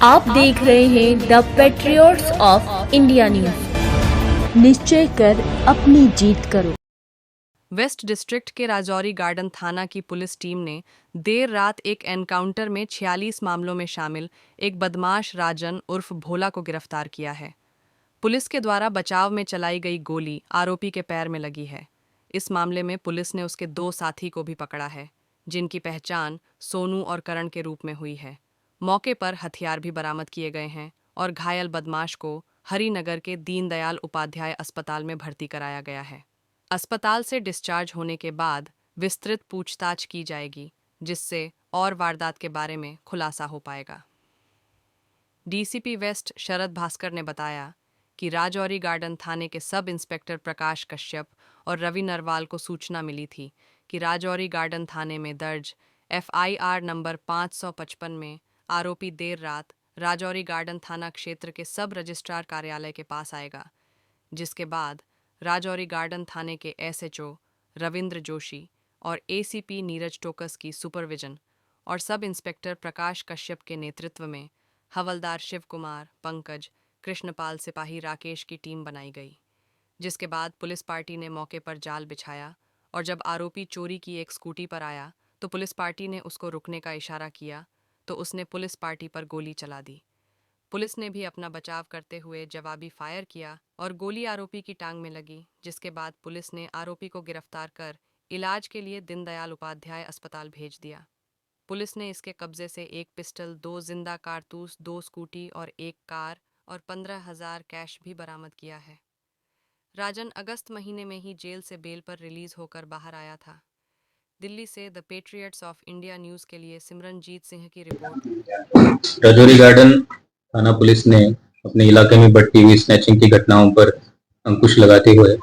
आप देख रहे हैं the patriots of India news. निश्चय कर अपनी जीत करो। वेस्ट डिस्ट्रिक्ट के राजौरी गार्डन थाना की पुलिस टीम ने देर रात एक एनकाउंटर में 46 मामलों में शामिल एक बदमाश राजन उर्फ भोला को गिरफ्तार किया है। पुलिस के द्वारा बचाव में चलाई गई गोली आरोपी के पैर में लगी है। इस मामले में पुलिस ने उसके 2 साथी को भी पकड़ा है, जिनकी पहचान सोनू और करण के रूप में हुई है। मौके पर हथियार भी बरामद किए गए हैं और घायल बदमाश को हरिनगर के दीनदयाल उपाध्याय अस्पताल में भर्ती कराया गया है। अस्पताल से डिस्चार्ज होने के बाद विस्तृत पूछताछ की जाएगी, जिससे और वारदात के बारे में खुलासा हो पाएगा। डीसीपी वेस्ट शरद भास्कर ने बताया कि राजौरी गार्डन थाने के सब इंस्पेक्टर प्रकाश कश्यप और रवि नरवाल को सूचना मिली थी कि राजौरी गार्डन थाने में दर्ज FIR नंबर 555 में आरोपी देर रात राजौरी गार्डन थाना क्षेत्र के सब रजिस्ट्रार कार्यालय के पास आएगा, जिसके बाद राजौरी गार्डन थाने के SHO रविंद्र जोशी और ACP नीरज टोकस की सुपरविजन और सब इंस्पेक्टर प्रकाश कश्यप के नेतृत्व में हवलदार शिव कुमार, पंकज, कृष्णपाल सिपाही राकेश की टीम बनाई गई। जिसके बाद पुलिस पार्टी ने मौके पर जाल बिछाया और जब आरोपी चोरी की एक स्कूटी पर आया तो पुलिस पार्टी ने उसको रुकने का इशारा किया तो उसने पुलिस पार्टी पर गोली चला दी। पुलिस ने भी अपना बचाव करते हुए जवाबी फायर किया और गोली आरोपी की टांग में लगी, जिसके बाद पुलिस ने आरोपी को गिरफ्तार कर इलाज के लिए दीनदयाल उपाध्याय अस्पताल भेज दिया। पुलिस ने इसके कब्जे से एक पिस्टल, 2 जिंदा कारतूस, 2 स्कूटी और 1 कार और 15,000 कैश भी बरामद किया है। राजन अगस्त महीने में ही जेल से बेल पर रिलीज होकर बाहर आया था। दिल्ली से the patriots of India news के लिए सिमरनजीत सिंह की रिपोर्ट। राजौरी गार्डन थाना पुलिस ने अपने इलाके में बढ़ती हुई स्नैचिंग की घटनाओं पर अंकुश लगाते हुए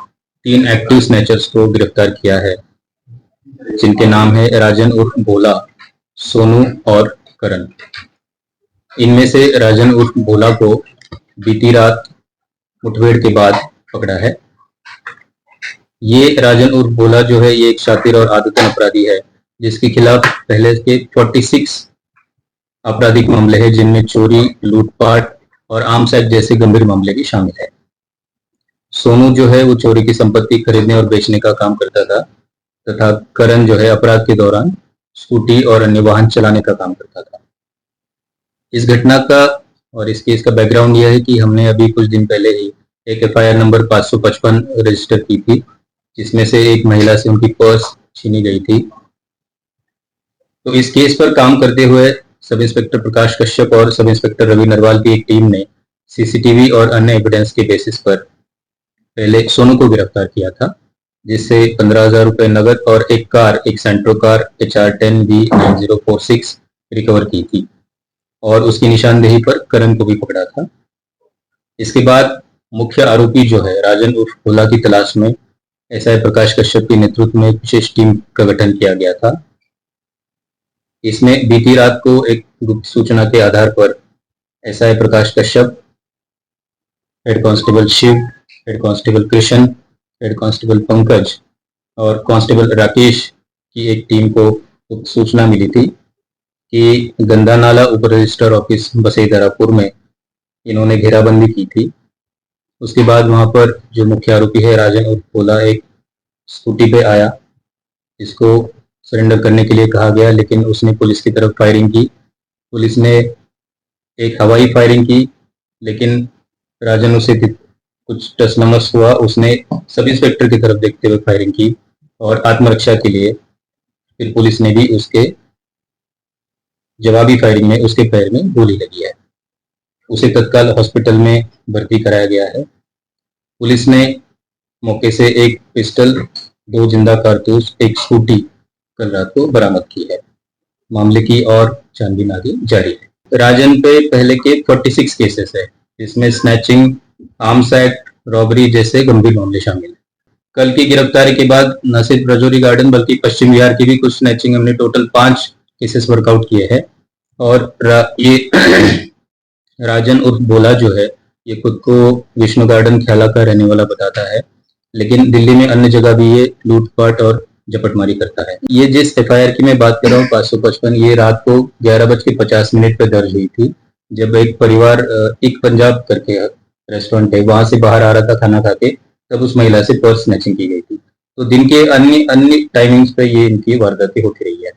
3 एक्टिव स्नैचर्स को गिरफ्तार किया है, जिनके नाम है राजन उर्फ भोला, सोनू और करण। इनमें से राजन उर्फ भोला को बीती रात मुठभेड़ के बाद पकड़ा है। ये राजन उर्फ भोला जो है, ये एक शातिर और आदतन अपराधी है, जिसके खिलाफ पहले के 46 आपराधिक मामले हैं, जिनमें चोरी, लूटपाट और आर्म्स एक्ट जैसे गंभीर मामले भी शामिल है। सोनू जो है वो चोरी की संपत्ति खरीदने और बेचने का काम करता था, तथा करण जो है अपराध के दौरान स्कूटी और अन्य वाहन चलाने का काम करता था। इस घटना का और इस केस का बैकग्राउंड यह है कि हमने अभी कुछ दिन पहले ही एक FIR नंबर 555 रजिस्टर की थी, जिसमें से एक महिला से उनकी पर्स छीनी गई थी। तो इस केस पर काम करते हुए सब इंस्पेक्टर प्रकाश कश्यप और सब इंस्पेक्टर रवि नरवाल की एक टीम ने CCTV और अन्य एविडेंस के बेसिस पर पहले सोनू को गिरफ्तार किया था, जिससे 15,000 रुपए नगद और एक कार, एक सेंट्रो कार HR10V9046 रिकवर की थी और उसकी निशानदेही पर करण को भी पकड़ा था। इसके बाद मुख्य आरोपी जो है राजन उर्फ भोला की तलाश में SI प्रकाश कश्यप के नेतृत्व में एक विशेष टीम का गठन किया गया था। इसमें बीती रात को एक गुप्त सूचना के आधार पर SI Prakash Kashyap, head constable Shiv, head constable Krishna, head constable Pankaj और कांस्टेबल राकेश की एक टीम को गुप्त सूचना मिली थी कि गंदा नाला उप रजिस्ट्रार ऑफिस बसई दरापुर में इन्होंने घेराबंदी की थी। उसके बाद वहां पर जो मुख्य आरोपी है राजन उर्फ भोला एक स्कूटी पे आया, इसको सरेंडर करने के लिए कहा गया, लेकिन उसने पुलिस की तरफ फायरिंग की। पुलिस ने एक हवाई फायरिंग की, लेकिन राजन उसे कुछ टसनमस हुआ। उसने सब इंस्पेक्टर की तरफ देखते हुए फायरिंग की और आत्मरक्षा के लिए फिर पुलिस ने भी उसके जवाबी फायरिंग में उसके पैर में गोली लगी है। उसे तत्काल हॉस्पिटल में भर्ती कराया गया है। पुलिस ने मौके से एक पिस्टल, 2 जिंदा कारतूस, एक स्कूटी कल रात को बरामद की है। मामले की और छानबीन आगे जारी है। राजन पे पहले के 46 केसेस है, जिसमें स्नैचिंग, आर्म्स एक्ट, रॉबरी जैसे गंभीर मामले शामिल हैं। कल की गिरफ्तारी के बाद न सिर्फ राजौरी गार्डन बल्कि पश्चिम बिहार की भी कुछ स्नैचिंग हमने टोटल 5 केसेस वर्कआउट किए हैं। और ये राजन उर्फ भोला जो है, ये खुद को विष्णु गार्डन ख्याला का रहने वाला बताता है, लेकिन दिल्ली में अन्य जगह भी ये लूटपाट और झपटमारी करता है। ये जिस FIR की मैं बात कर रहा हूँ 555, ये रात को 11:50 पे दर्ज हुई थी जब एक परिवार एक पंजाब करके रेस्टोरेंट है, वहां से बाहर आ रहा था खाना खा के, तब उस महिला से पर्स स्नैचिंग की गई थी। तो दिन के अन्य अन्य टाइमिंग्स पे ये इनकी वारदातें होती रही है।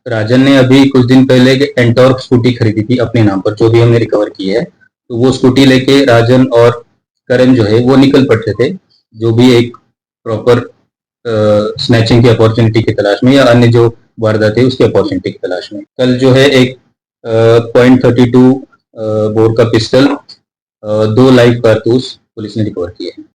राजन ने अभी कुछ दिन पहले एक एंटॉर्क स्कूटी खरीदी थी अपने नाम पर, जो भी हमने रिकवर की है। तो वो स्कूटी लेके राजन और करण जो है वो निकल पड़ते थे, जो भी एक प्रॉपर स्नैचिंग की अपॉर्चुनिटी की तलाश में या अन्य जो वारदात है उसकी अपॉर्चुनिटी की तलाश में। कल जो है एक .32 बोर का पिस्टल, 2 लाइव कारतूस पुलिस ने रिकवर किए हैं।